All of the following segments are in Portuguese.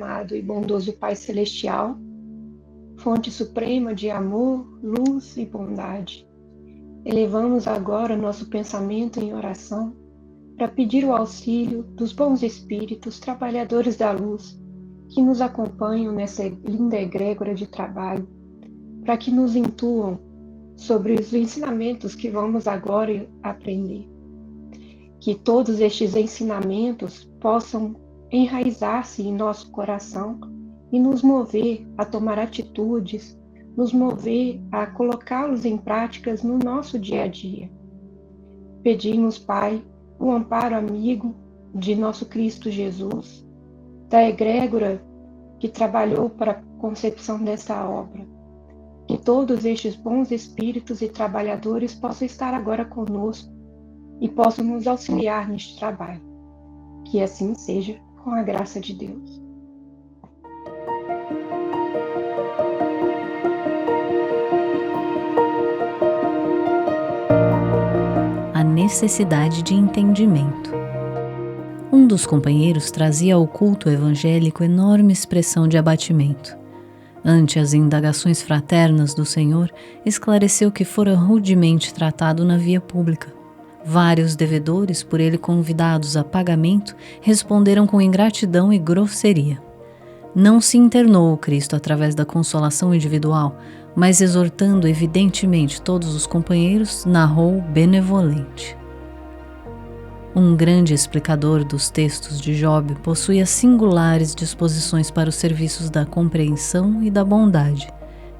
amado e bondoso Pai Celestial, fonte suprema de amor, luz e bondade, elevamos agora nosso pensamento em oração para pedir o auxílio dos bons espíritos trabalhadores da luz que nos acompanham nessa linda egrégora de trabalho, para que nos intuam sobre os ensinamentos que vamos agora aprender. Que todos estes ensinamentos possam enraizar-se em nosso coração e nos mover a tomar atitudes, nos mover a colocá-los em práticas no nosso dia a dia. Pedimos, Pai, o amparo amigo de nosso Cristo Jesus, da egrégora que trabalhou para a concepção dessa obra. Que todos estes bons espíritos e trabalhadores possam estar agora conosco e possam nos auxiliar neste trabalho. Que assim seja, com a graça de Deus. A necessidade de entendimento. Um dos companheiros trazia ao culto evangélico enorme expressão de abatimento. Ante as indagações fraternas do Senhor, esclareceu que fora rudemente tratado na via pública. Vários devedores, por ele convidados a pagamento, responderam com ingratidão e grosseria. Não se internou o Cristo através da consolação individual, mas exortando evidentemente todos os companheiros, narrou benevolente. Um grande explicador dos textos de Job possuía singulares disposições para os serviços da compreensão e da bondade,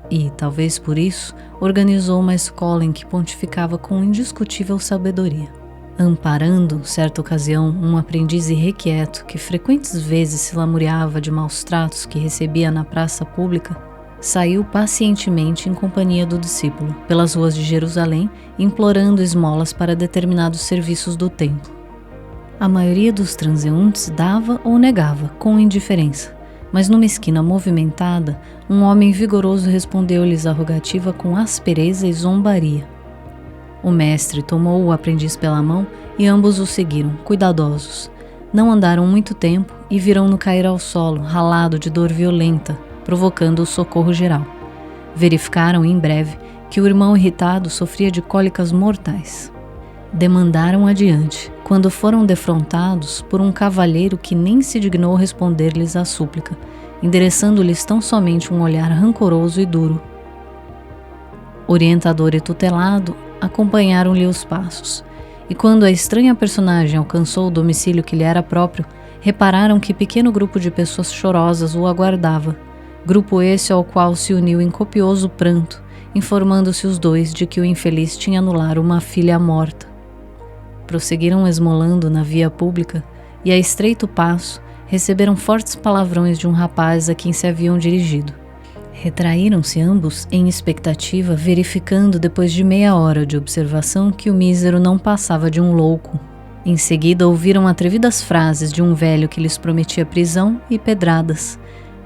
e, talvez por isso, organizou uma escola em que pontificava com indiscutível sabedoria. Amparando, certa ocasião, um aprendiz irrequieto que frequentes vezes se lamuriava de maus tratos que recebia na praça pública, saiu pacientemente em companhia do discípulo, pelas ruas de Jerusalém, implorando esmolas para determinados serviços do templo. A maioria dos transeuntes dava ou negava, com indiferença, mas numa esquina movimentada, um homem vigoroso respondeu-lhes a rogativa com aspereza e zombaria. O mestre tomou o aprendiz pela mão e ambos o seguiram, cuidadosos. Não andaram muito tempo e viram-no cair ao solo, ralado de dor violenta, provocando o socorro geral. Verificaram em breve que o irmão irritado sofria de cólicas mortais. Demandaram adiante, quando foram defrontados por um cavalheiro que nem se dignou responder-lhes à súplica, endereçando-lhes tão somente um olhar rancoroso e duro. Orientador e tutelado acompanharam-lhe os passos, e quando a estranha personagem alcançou o domicílio que lhe era próprio, repararam que pequeno grupo de pessoas chorosas o aguardava, grupo esse ao qual se uniu em copioso pranto, informando-se os dois de que o infeliz tinha anulado uma filha morta. Prosseguiram esmolando na via pública e, a estreito passo, receberam fortes palavrões de um rapaz a quem se haviam dirigido. Retraíram-se ambos em expectativa, verificando depois de meia hora de observação que o mísero não passava de um louco. Em seguida ouviram atrevidas frases de um velho que lhes prometia prisão e pedradas,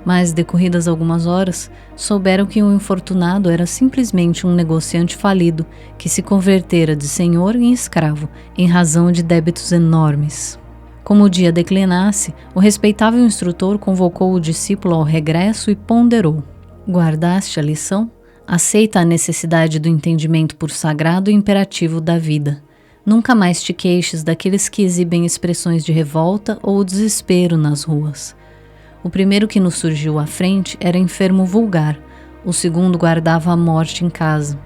mas, decorridas algumas horas, souberam que o infortunado era simplesmente um negociante falido que se convertera de senhor em escravo, em razão de débitos enormes. Como o dia declinasse, o respeitável instrutor convocou o discípulo ao regresso e ponderou: guardaste a lição? Aceita a necessidade do entendimento por sagrado e imperativo da vida. Nunca mais te queixes daqueles que exibem expressões de revolta ou desespero nas ruas. O primeiro que nos surgiu à frente era enfermo vulgar, o segundo guardava a morte em casa,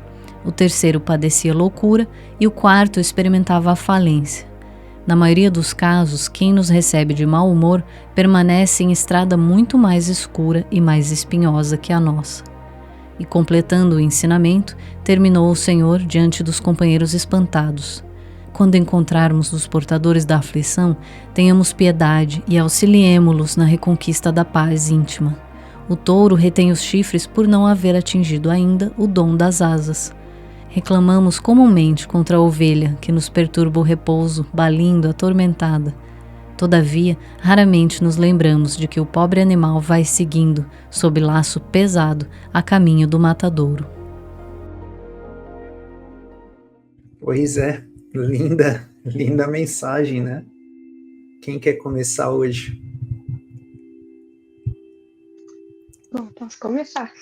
o terceiro padecia loucura e o quarto experimentava a falência. Na maioria dos casos, quem nos recebe de mau humor permanece em estrada muito mais escura e mais espinhosa que a nossa. E completando o ensinamento, terminou o Senhor diante dos companheiros espantados: quando encontrarmos os portadores da aflição, tenhamos piedade e auxiliemo-los na reconquista da paz íntima. O touro retém os chifres por não haver atingido ainda o dom das asas. Reclamamos comumente contra a ovelha que nos perturba o repouso, balindo atormentada. Todavia, raramente nos lembramos de que o pobre animal vai seguindo, sob laço pesado, a caminho do matadouro. Pois é. Linda mensagem, né? Quem quer começar hoje? vamos começar.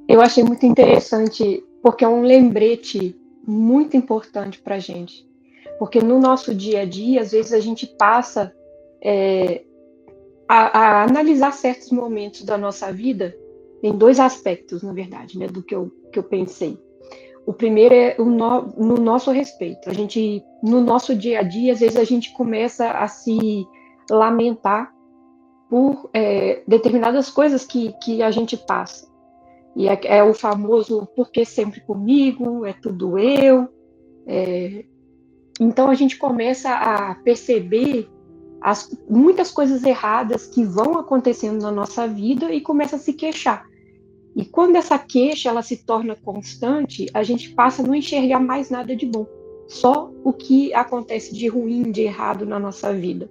Eu achei muito interessante, porque é um lembrete muito importante para a gente. Porque no nosso dia a dia, às vezes a gente passa a analisar certos momentos da nossa vida em dois aspectos, na verdade, né, do que eu pensei. O primeiro é no nosso respeito. A gente, no nosso dia a dia, às vezes a gente começa a se lamentar por determinadas coisas que a gente passa. E é o famoso por que sempre comigo, é tudo eu. Então a gente começa a perceber muitas coisas erradas que vão acontecendo na nossa vida e começa a se queixar. E quando essa queixa ela se torna constante, a gente passa a não enxergar mais nada de bom, só o que acontece de ruim, de errado na nossa vida.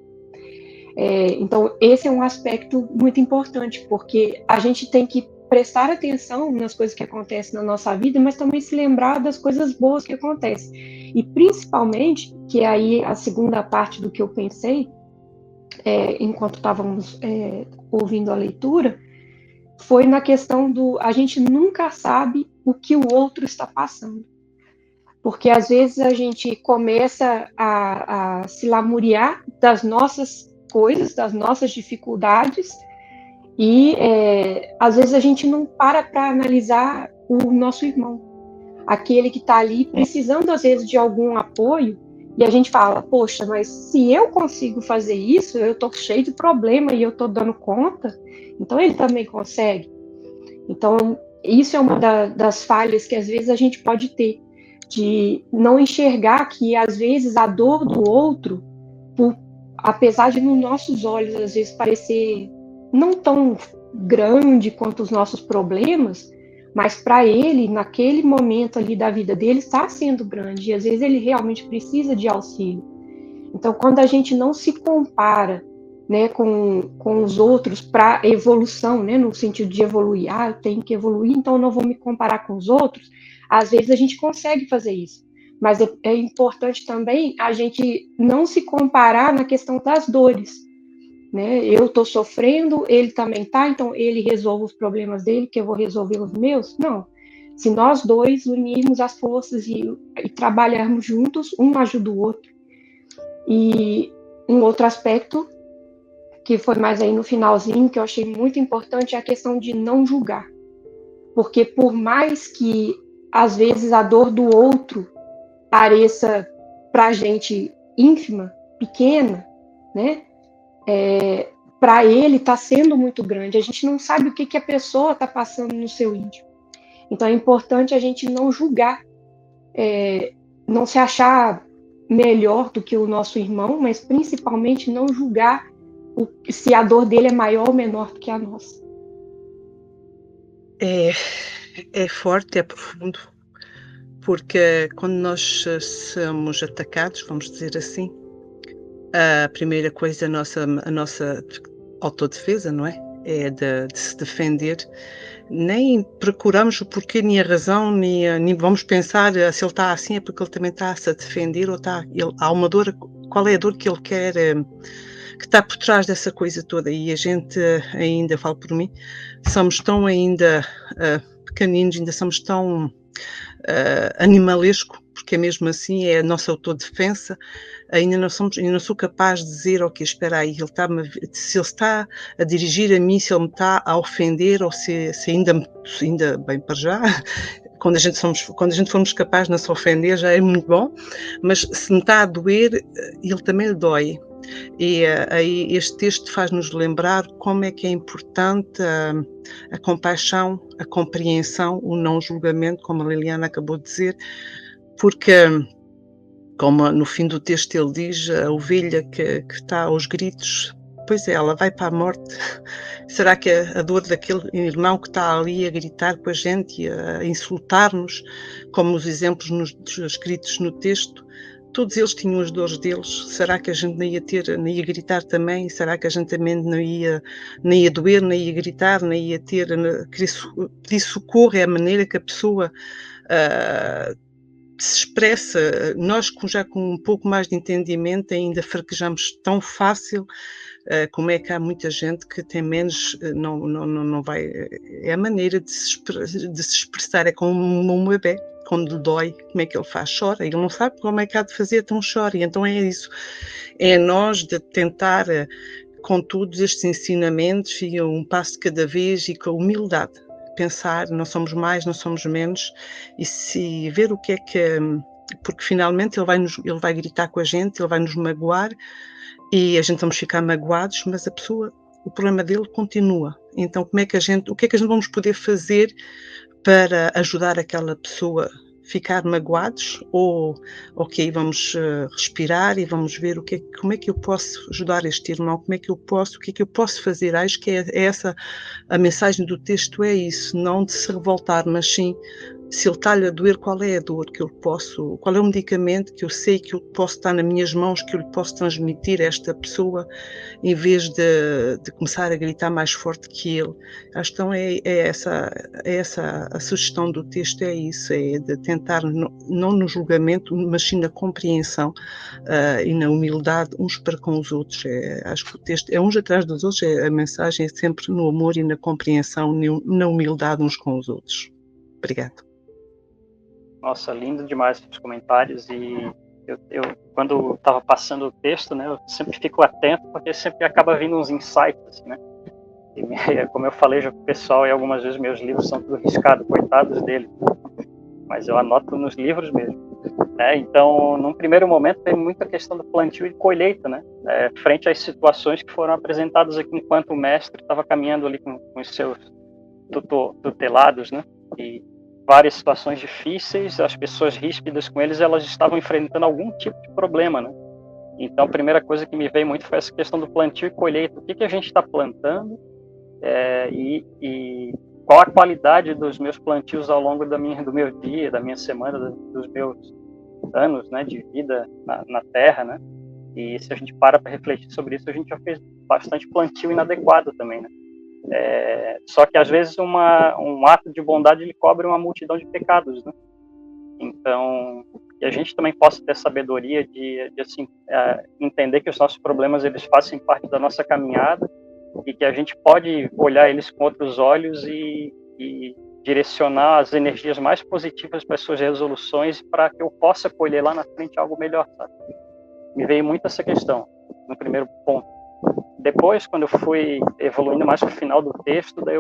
Então, esse é um aspecto muito importante, porque a gente tem que prestar atenção nas coisas que acontecem na nossa vida, mas também se lembrar das coisas boas que acontecem. E principalmente, que é aí a segunda parte do que eu pensei, enquanto estávamos ouvindo a leitura, foi na questão a gente nunca sabe o que o outro está passando. Porque às vezes a gente começa a se lamuriar das nossas coisas, das nossas dificuldades, e às vezes a gente não para analisar o nosso irmão, aquele que está ali precisando às vezes de algum apoio, e a gente fala, poxa, mas se eu consigo fazer isso, eu estou cheio de problema e eu estou dando conta, então ele também consegue. Então, isso é uma das falhas que às vezes a gente pode ter, de não enxergar que às vezes a dor do outro, apesar de nos nossos olhos às vezes parecer não tão grande quanto os nossos problemas, mas para ele, naquele momento ali da vida dele, está sendo grande, e às vezes ele realmente precisa de auxílio. Então, quando a gente não se compara, né, com os outros para evolução, né, no sentido de evoluir, eu tenho que evoluir, então eu não vou me comparar com os outros, às vezes a gente consegue fazer isso. Mas é importante também a gente não se comparar na questão das dores. Né? Eu estou sofrendo, ele também está, então ele resolve os problemas dele, que eu vou resolver os meus? Não. Se nós dois unirmos as forças e trabalharmos juntos, um ajuda o outro. E um outro aspecto, que foi mais aí no finalzinho, que eu achei muito importante, é a questão de não julgar. Porque por mais que, às vezes, a dor do outro pareça para a gente ínfima, pequena, né? Para ele está sendo muito grande. A gente não sabe o que a pessoa está passando no seu íntimo. Então é importante a gente não julgar, não se achar melhor do que o nosso irmão, mas principalmente não julgar se a dor dele é maior ou menor do que a nossa. É forte, é profundo, porque quando nós somos atacados, vamos dizer assim, a primeira coisa, a nossa autodefesa, não é? É de se defender. Nem procuramos o porquê, nem a razão, nem vamos pensar se ele está assim é porque ele também está a se defender, ou há uma dor, qual é a dor que ele quer, que está por trás dessa coisa toda. E a gente ainda, falo por mim, somos tão ainda pequeninos, ainda somos tão animalesco, porque mesmo assim é a nossa autodefensa. Ainda não sou capaz de dizer, ok, espera aí, se ele está a dirigir a mim, se ele me está a ofender, ou se ainda bem para já, quando a gente formos capazes de não se ofender já é muito bom, mas se me está a doer, ele também lhe dói. E aí este texto faz-nos lembrar como é que é importante a compaixão, a compreensão, o não julgamento, como a Liliana acabou de dizer, porque, como no fim do texto ele diz, a ovelha que está aos gritos, pois é, ela vai para a morte. Será que a dor daquele irmão que está ali a gritar com a gente e a insultar-nos, como os exemplos escritos no texto, todos eles tinham as dores deles. Será que a gente não ia gritar também? Será que a gente também não ia doer, não ia gritar, não ia pedir socorro? É a maneira que a pessoa se expressa, nós já com um pouco mais de entendimento ainda fraquejamos tão fácil, como é que há muita gente que tem menos, não vai, é a maneira de se expressar, é como um bebê, quando lhe dói, como é que ele faz? Chora, ele não sabe como é que há de fazer, então chora, e então é isso, é nós de tentar, com todos estes ensinamentos, e um passo de cada vez e com humildade, pensar, não somos mais, não somos menos, e se ver o que é que, porque finalmente ele vai gritar com a gente, ele vai nos magoar, e a gente vamos ficar magoados, mas a pessoa, o problema dele continua. Então, o que é que a gente vamos poder fazer para ajudar aquela pessoa a ficar magoados? Ou, ok, vamos respirar e vamos ver como é que eu posso ajudar este irmão, o que é que eu posso fazer? Acho que é essa a mensagem do texto, é isso, não de se revoltar, mas sim, se ele está-lhe a doer, qual é a dor que eu posso, qual é o medicamento que eu sei que eu posso estar nas minhas mãos, que eu lhe posso transmitir a esta pessoa, em vez de começar a gritar mais forte que ele. A questão é essa a sugestão do texto, é isso, é de tentar, não no julgamento, mas sim na compreensão e na humildade uns para com os outros. Acho que o texto é uns atrás dos outros, a mensagem é sempre no amor e na compreensão, na humildade uns com os outros. Obrigada. Nossa, lindo demais os comentários, e eu quando estava passando o texto, né, eu sempre fico atento, porque sempre acaba vindo uns insights, assim, né? E, como eu falei já pro pessoal, e algumas vezes meus livros são tudo riscados, coitados deles, mas eu anoto nos livros mesmo, né? Então, num primeiro momento, tem muita questão do plantio e colheita, né? Frente às situações que foram apresentadas aqui enquanto o mestre estava caminhando ali com os seus tutelados, né? E várias situações difíceis, as pessoas ríspidas com eles, elas estavam enfrentando algum tipo de problema, né? Então, a primeira coisa que me veio muito foi essa questão do plantio e colheita. O que a gente está plantando e qual a qualidade dos meus plantios ao longo do meu dia, da minha semana, dos meus anos, né, de vida na Terra, né? E se a gente para refletir sobre isso, a gente já fez bastante plantio inadequado também, né? Só que às vezes um ato de bondade ele cobre uma multidão de pecados, né? Então, que a gente também possa ter sabedoria de assim, entender que os nossos problemas eles fazem parte da nossa caminhada e que a gente pode olhar eles com outros olhos e direcionar as energias mais positivas para as suas resoluções, para que eu possa colher lá na frente algo melhor, sabe? Me veio muito essa questão no primeiro ponto. Depois, quando eu fui evoluindo mais para o final do texto, daí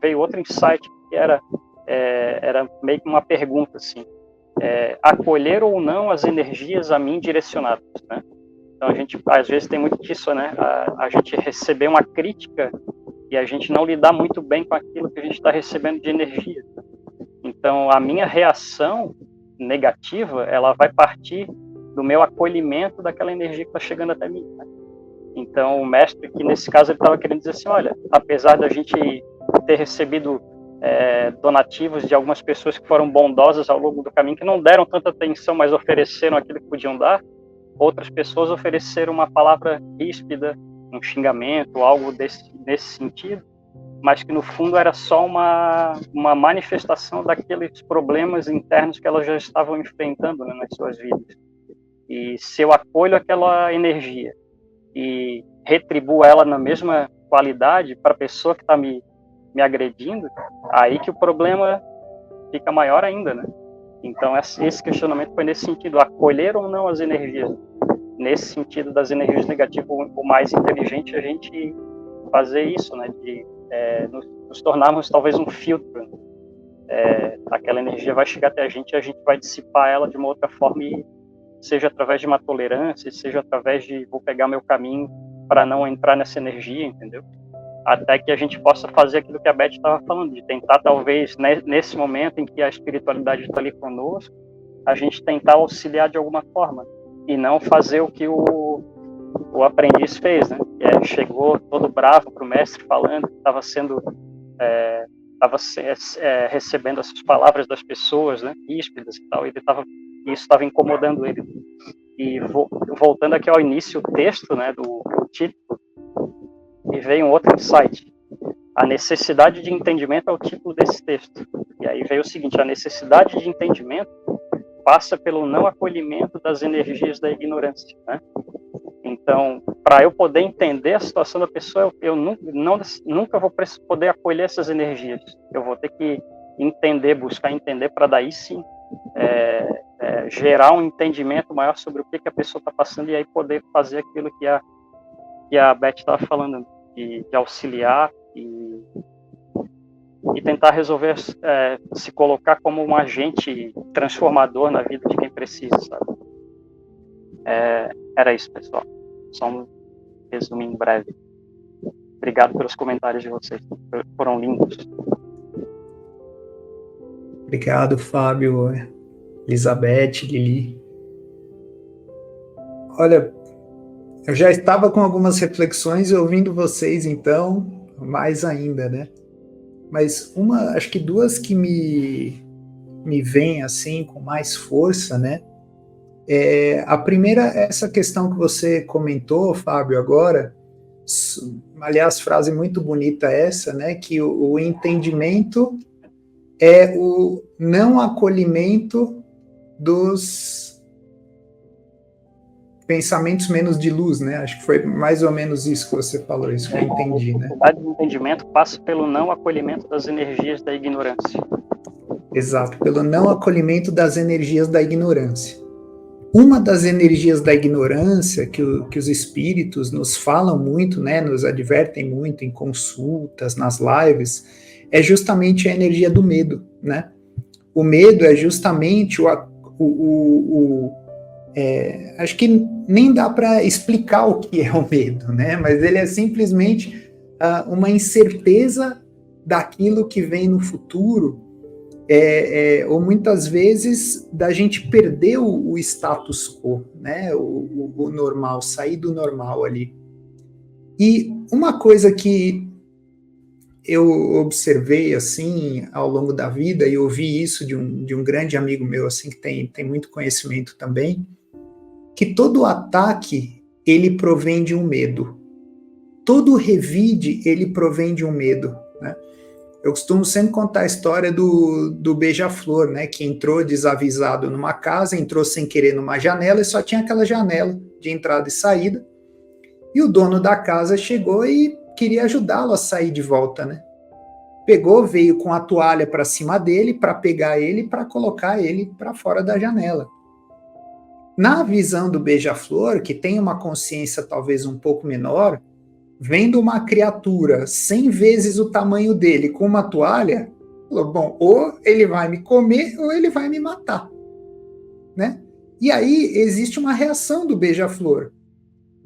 veio outro insight, que era meio que uma pergunta, assim, acolher ou não as energias a mim direcionadas, né? Então, a gente, às vezes, tem muito disso, né? A gente receber uma crítica e a gente não lidar muito bem com aquilo que a gente está recebendo de energia. Então, a minha reação negativa, ela vai partir do meu acolhimento daquela energia que está chegando até mim, né? Então, o mestre, que nesse caso, ele estava querendo dizer assim, olha, apesar da gente ter recebido donativos de algumas pessoas que foram bondosas ao longo do caminho, que não deram tanta atenção, mas ofereceram aquilo que podiam dar, outras pessoas ofereceram uma palavra ríspida, um xingamento, algo nesse sentido, mas que no fundo era só uma manifestação daqueles problemas internos que elas já estavam enfrentando, né, nas suas vidas. E se eu acolho aquela energia e retribuo ela na mesma qualidade para a pessoa que está me agredindo, aí que o problema fica maior ainda, né? Então, esse questionamento foi nesse sentido, acolher ou não as energias. Nesse sentido das energias negativas, o mais inteligente é a gente fazer isso, né? De nos tornarmos talvez um filtro. Aquela energia vai chegar até a gente e a gente vai dissipar ela de uma outra forma, e seja através de uma tolerância, seja através de vou pegar meu caminho para não entrar nessa energia, entendeu? Até que a gente possa fazer aquilo que a Beth estava falando, de tentar talvez, nesse momento em que a espiritualidade está ali conosco, a gente tentar auxiliar de alguma forma, e não fazer o que o aprendiz fez, né? Chegou todo bravo para o mestre falando que estava recebendo essas palavras das pessoas, né, ríspidas e tal, e isso estava incomodando ele. E voltando aqui ao início do texto, né, do título, e veio um outro insight. A necessidade de entendimento é o título desse texto. E aí veio o seguinte: a necessidade de entendimento passa pelo não acolhimento das energias da ignorância, né? Então, para eu poder entender a situação da pessoa, eu nunca vou poder acolher essas energias. Eu vou ter que entender, buscar entender, para daí sim gerar um entendimento maior sobre o que a pessoa está passando, e aí poder fazer aquilo que a Beth estava falando, de auxiliar e tentar resolver, se colocar como um agente transformador na vida de quem precisa, sabe? Era isso, pessoal. Só um resuminho breve. Obrigado pelos comentários de vocês, foram lindos. Obrigado, Fábio, Elizabeth, Lili. Olha, eu já estava com algumas reflexões, ouvindo vocês, então, mais ainda, né? Mas acho que duas que me vêm, assim, com mais força, né? A primeira é essa questão que você comentou, Fábio, agora. Aliás, frase muito bonita essa, né? Que o entendimento é o não acolhimento dos pensamentos menos de luz, né? Acho que foi mais ou menos isso que você falou, isso que eu entendi, né? A dificuldade do entendimento passa pelo não acolhimento das energias da ignorância. Exato, pelo não acolhimento das energias da ignorância. Uma das energias da ignorância que os espíritos nos falam muito, né, nos advertem muito em consultas, nas lives, é justamente a energia do medo, né? O medo é justamente acho que nem dá para explicar o que é o medo, né? Mas ele é simplesmente uma incerteza daquilo que vem no futuro, ou muitas vezes da gente perder o status quo, né? O normal, sair do normal ali. E uma coisa que eu observei, assim, ao longo da vida, e ouvi isso de um grande amigo meu, assim, que tem muito conhecimento também, que todo ataque, ele provém de um medo. Todo revide, ele provém de um medo, né? Eu costumo sempre contar a história do beija-flor, né, que entrou desavisado numa casa, entrou sem querer numa janela, e só tinha aquela janela de entrada e saída, e o dono da casa chegou e queria ajudá-lo a sair de volta, né? Pegou, veio com a toalha para cima dele, para pegar ele, para colocar ele para fora da janela. Na visão do beija-flor, que tem uma consciência talvez um pouco menor, vendo uma criatura 100 vezes o tamanho dele com uma toalha, falou, bom, ou ele vai me comer ou ele vai me matar, né? E aí existe uma reação do beija-flor,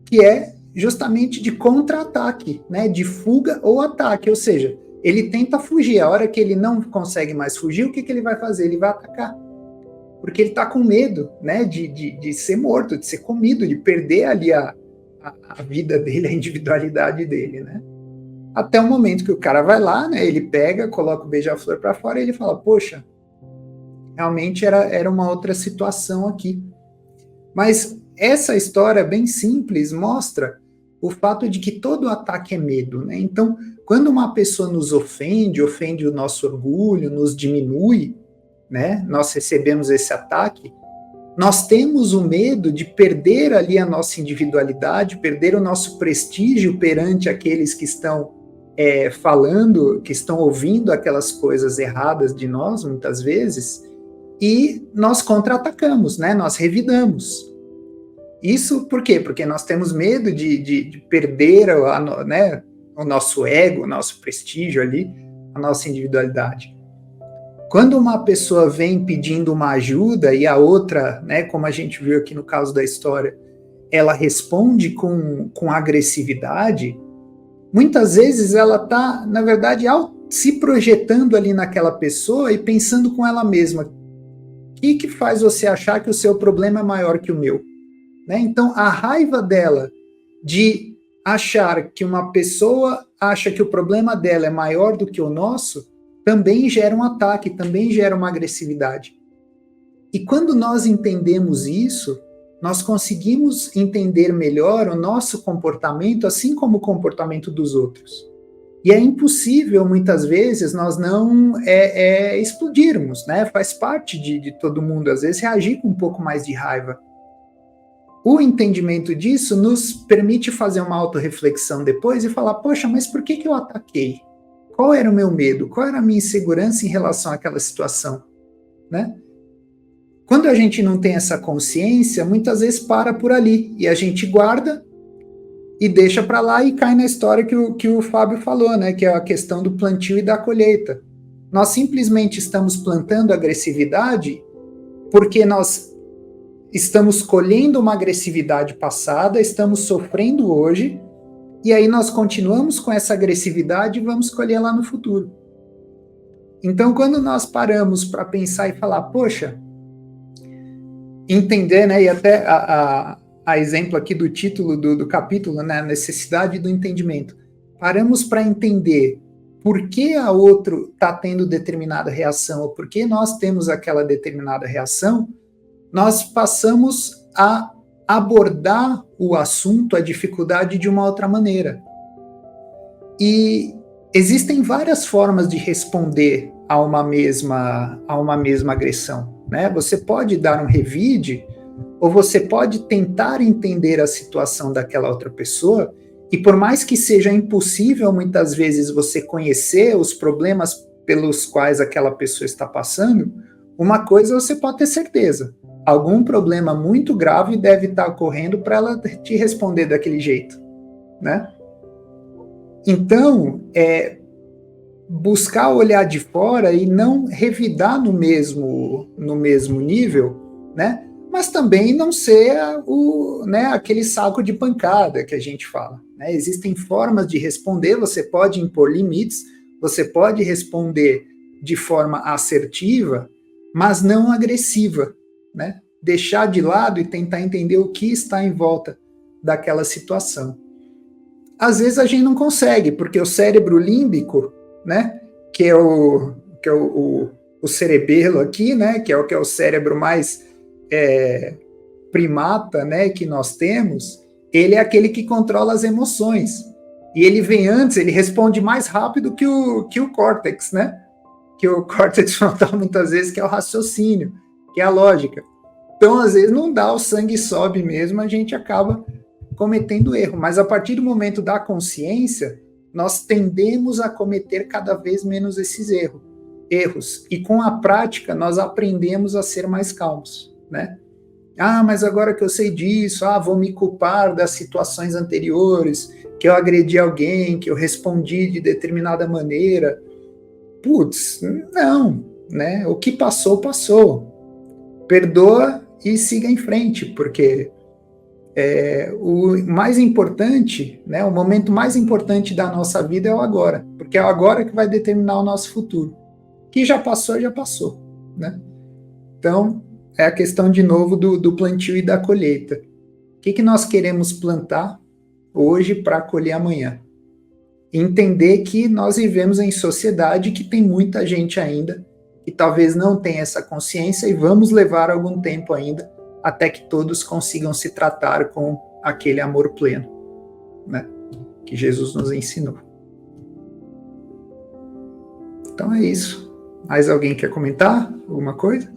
que é justamente de contra-ataque, né? De fuga ou ataque, ou seja, ele tenta fugir. A hora que ele não consegue mais fugir, o que ele vai fazer? Ele vai atacar. Porque ele está com medo, né? De ser morto, de ser comido, de perder ali a vida dele, a individualidade dele, né? Até o momento que o cara vai lá, né? Ele pega, coloca o beija-flor para fora e ele fala, poxa, realmente era uma outra situação aqui. Mas essa história bem simples mostra o fato de que todo ataque é medo, né? Então, quando uma pessoa nos ofende o nosso orgulho, nos diminui, né? Nós recebemos esse ataque, nós temos o medo de perder ali a nossa individualidade, perder o nosso prestígio perante aqueles que estão falando, que estão ouvindo aquelas coisas erradas de nós, muitas vezes, e nós contra-atacamos, né? Nós revidamos. Isso por quê? Porque nós temos medo de perder né, o nosso ego, o nosso prestígio ali, a nossa individualidade. Quando uma pessoa vem pedindo uma ajuda e a outra, né, como a gente viu aqui no caso da história, ela responde com agressividade, muitas vezes ela está, na verdade, se projetando ali naquela pessoa e pensando com ela mesma, o que faz você achar que o seu problema é maior que o meu? Né? Então, a raiva dela de achar que uma pessoa acha que o problema dela é maior do que o nosso, também gera um ataque, também gera uma agressividade. E quando nós entendemos isso, nós conseguimos entender melhor o nosso comportamento, assim como o comportamento dos outros. E é impossível, muitas vezes, nós não explodirmos, né? Faz parte de todo mundo, às vezes, reagir com um pouco mais de raiva. O entendimento disso nos permite fazer uma autorreflexão depois e falar, poxa, mas por que eu ataquei? Qual era o meu medo? Qual era a minha insegurança em relação àquela situação? Né? Quando a gente não tem essa consciência, muitas vezes para por ali, e a gente guarda e deixa para lá e cai na história que o Fábio falou, né? Que é a questão do plantio e da colheita. Nós simplesmente estamos plantando agressividade porque nós estamos colhendo uma agressividade passada, estamos sofrendo hoje, e aí nós continuamos com essa agressividade e vamos colher lá no futuro. Então, quando nós paramos para pensar e falar, poxa, entender, né, e até a exemplo aqui do título do capítulo, né, a necessidade do entendimento, paramos para entender por que a outro está tendo determinada reação, ou por que nós temos aquela determinada reação, nós passamos a abordar o assunto, a dificuldade de uma outra maneira. E existem várias formas de responder a uma mesma agressão, né? Você pode dar um revide, ou você pode tentar entender a situação daquela outra pessoa, e por mais que seja impossível, muitas vezes, você conhecer os problemas pelos quais aquela pessoa está passando, uma coisa você pode ter certeza, algum problema muito grave deve estar ocorrendo para ela te responder daquele jeito, né? Então, buscar olhar de fora e não revidar no mesmo nível, né? Mas também não ser aquele saco de pancada que a gente fala, né? Existem formas de responder, você pode impor limites, você pode responder de forma assertiva, mas não agressiva, né? Deixar de lado e tentar entender o que está em volta daquela situação. Às vezes a gente não consegue, porque o cérebro límbico, né, que é o cerebelo aqui, né, que é o cérebro mais primata, né, que nós temos, ele é aquele que controla as emoções. E ele vem antes, ele responde mais rápido que o córtex, né? Que o córtex frontal, muitas vezes, que é o raciocínio, que é a lógica. Então, às vezes, não dá, o sangue sobe mesmo, a gente acaba cometendo erro. Mas a partir do momento da consciência, nós tendemos a cometer cada vez menos esses erros. E com a prática, nós aprendemos a ser mais calmos, né? Ah, mas agora que eu sei disso, vou me culpar das situações anteriores, que eu agredi alguém, que eu respondi de determinada maneira. Putz, não, né? O que passou, passou. Perdoa e siga em frente, porque o mais importante, né, o momento mais importante da nossa vida é o agora, porque é o agora que vai determinar o nosso futuro. Que já passou, né? Então, é a questão, de novo, do plantio e da colheita. O que nós queremos plantar hoje para colher amanhã? Entender que nós vivemos em sociedade, que tem muita gente ainda que talvez não tenha essa consciência, e vamos levar algum tempo ainda até que todos consigam se tratar com aquele amor pleno, né, que Jesus nos ensinou. Então é isso. Mais alguém quer comentar alguma coisa?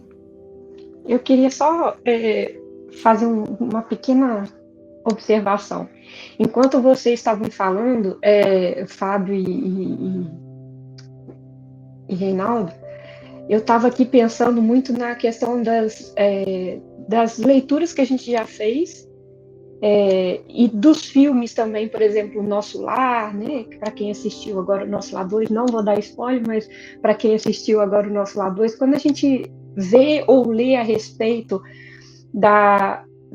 Eu queria só fazer uma pequena observação. Enquanto vocês estavam falando, Fábio e Reinaldo, eu estava aqui pensando muito na questão das leituras que a gente já fez, e dos filmes também, por exemplo, O Nosso Lar, né? Para quem assistiu agora o Nosso Lar 2, não vou dar spoiler, mas para quem assistiu agora o Nosso Lar 2, quando a gente vê ou lê a respeito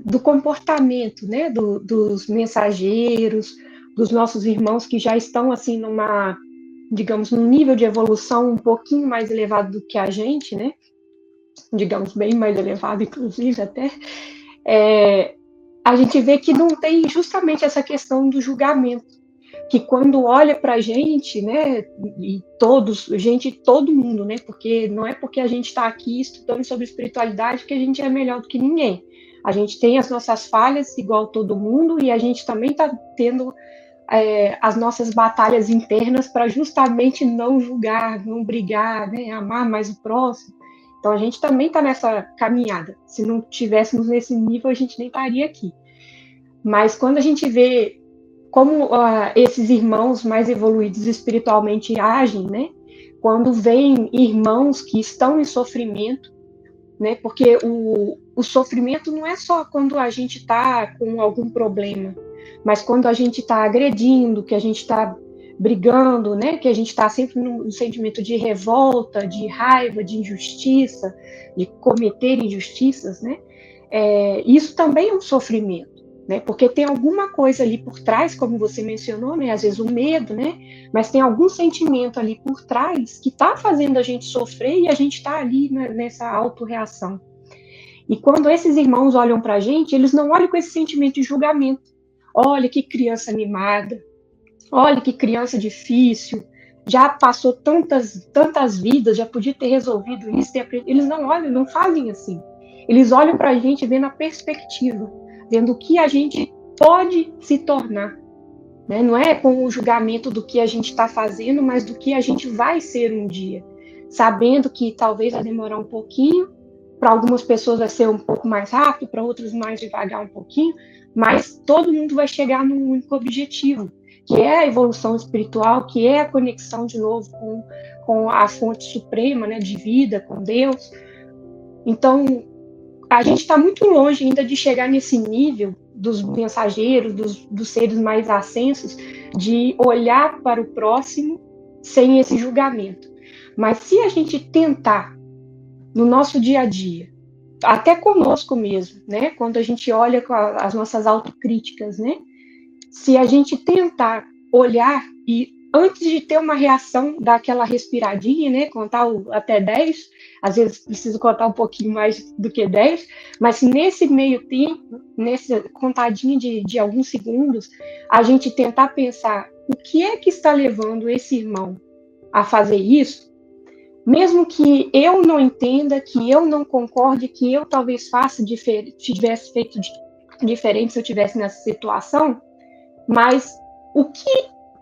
do comportamento, né? Dos mensageiros, dos nossos irmãos que já estão assim digamos, num nível de evolução um pouquinho mais elevado do que a gente, né? Digamos, bem mais elevado, inclusive, até. A gente vê que não tem justamente essa questão do julgamento, que quando olha para a gente, né, e todo mundo, né, porque não é porque a gente está aqui estudando sobre espiritualidade que a gente é melhor do que ninguém. A gente tem as nossas falhas igual todo mundo, e a gente também está tendo as nossas batalhas internas para justamente não julgar, não brigar, né, amar mais o próximo. Então a gente também está nessa caminhada. Se não tivéssemos nesse nível, a gente nem estaria aqui. Mas quando a gente vê como esses irmãos mais evoluídos espiritualmente agem, né? Quando vêm irmãos que estão em sofrimento, né? Porque o sofrimento não é só quando a gente está com algum problema, mas quando a gente está agredindo, que a gente está brigando, né? Que a gente está sempre num sentimento de revolta, de raiva, de injustiça, de cometer injustiças, né? Isso também é um sofrimento, né? Porque tem alguma coisa ali por trás, como você mencionou, né? Às vezes o medo, né? Mas tem algum sentimento ali por trás que está fazendo a gente sofrer e a gente está ali, né, nessa autorreação. E quando esses irmãos olham para a gente, eles não olham com esse sentimento de julgamento. Olha que criança mimada, olha que criança difícil, já passou tantas vidas, já podia ter resolvido isso. Eles não olham, não fazem assim. Eles olham para a gente vendo a perspectiva, vendo o que a gente pode se tornar. Né? Não é com o julgamento do que a gente está fazendo, mas do que a gente vai ser um dia. Sabendo que talvez vai demorar um pouquinho, para algumas pessoas vai ser um pouco mais rápido, para outras mais devagar um pouquinho, mas todo mundo vai chegar num único objetivo, que é a evolução espiritual, que é a conexão de novo com a fonte suprema, né, de vida, com Deus. Então, a gente está muito longe ainda de chegar nesse nível dos mensageiros, dos seres mais ascensos, de olhar para o próximo sem esse julgamento. Mas se a gente tentar, no nosso dia a dia, até conosco mesmo, né? Quando a gente olha com as nossas autocríticas, né? Se a gente tentar olhar e antes de ter uma reação, dar aquela respiradinha, né? Contar até 10, às vezes preciso contar um pouquinho mais do que 10, mas nesse meio tempo, nessa contadinha de alguns segundos, a gente tentar pensar o que é que está levando esse irmão a fazer isso, mesmo que eu não entenda, que eu não concorde, que eu talvez tivesse feito diferente se eu tivesse nessa situação, mas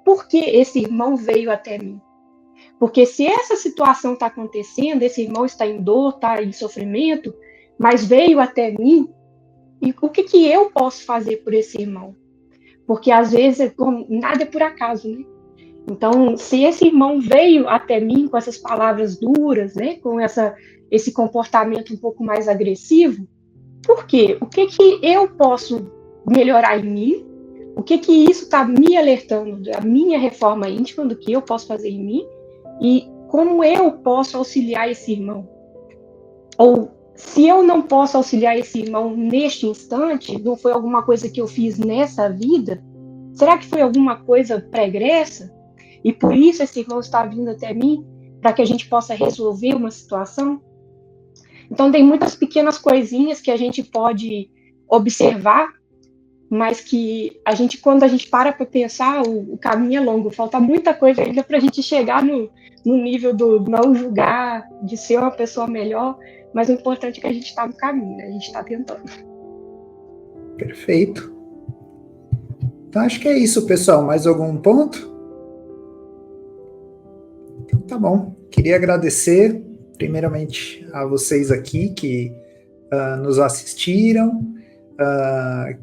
por que esse irmão veio até mim? Porque se essa situação está acontecendo, esse irmão está em dor, está em sofrimento, mas veio até mim, e o que eu posso fazer por esse irmão? Porque às vezes nada é por acaso, né? Então, se esse irmão veio até mim com essas palavras duras, né, com esse comportamento um pouco mais agressivo, por quê? O que eu posso melhorar em mim? O que isso está me alertando da minha reforma íntima, do que eu posso fazer em mim? E como eu posso auxiliar esse irmão? Ou se eu não posso auxiliar esse irmão neste instante, não foi alguma coisa que eu fiz nessa vida? Será que foi alguma coisa pregressa? E por isso esse irmão está vindo até mim, para que a gente possa resolver uma situação? Então tem muitas pequenas coisinhas que a gente pode observar, mas que quando a gente para pensar, o caminho é longo, falta muita coisa ainda para a gente chegar no nível do não julgar, de ser uma pessoa melhor, mas o importante é que a gente está no caminho, né? A gente está tentando. Perfeito. Então acho que é isso, pessoal. Mais algum ponto? Então tá bom. Queria agradecer primeiramente a vocês aqui que nos assistiram,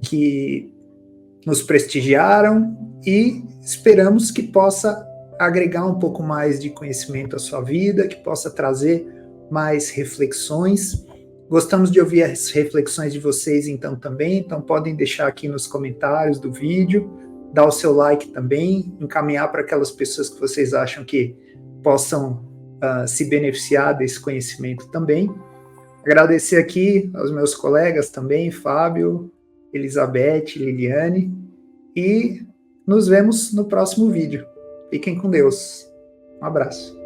que nos prestigiaram, e esperamos que possa agregar um pouco mais de conhecimento à sua vida, que possa trazer mais reflexões. Gostamos de ouvir as reflexões de vocês então também, então podem deixar aqui nos comentários do vídeo, dar o seu like também, encaminhar para aquelas pessoas que vocês acham que possam se beneficiar desse conhecimento também. Agradecer aqui aos meus colegas também, Fábio, Elizabeth, Liliane, e nos vemos no próximo vídeo. Fiquem com Deus. Um abraço.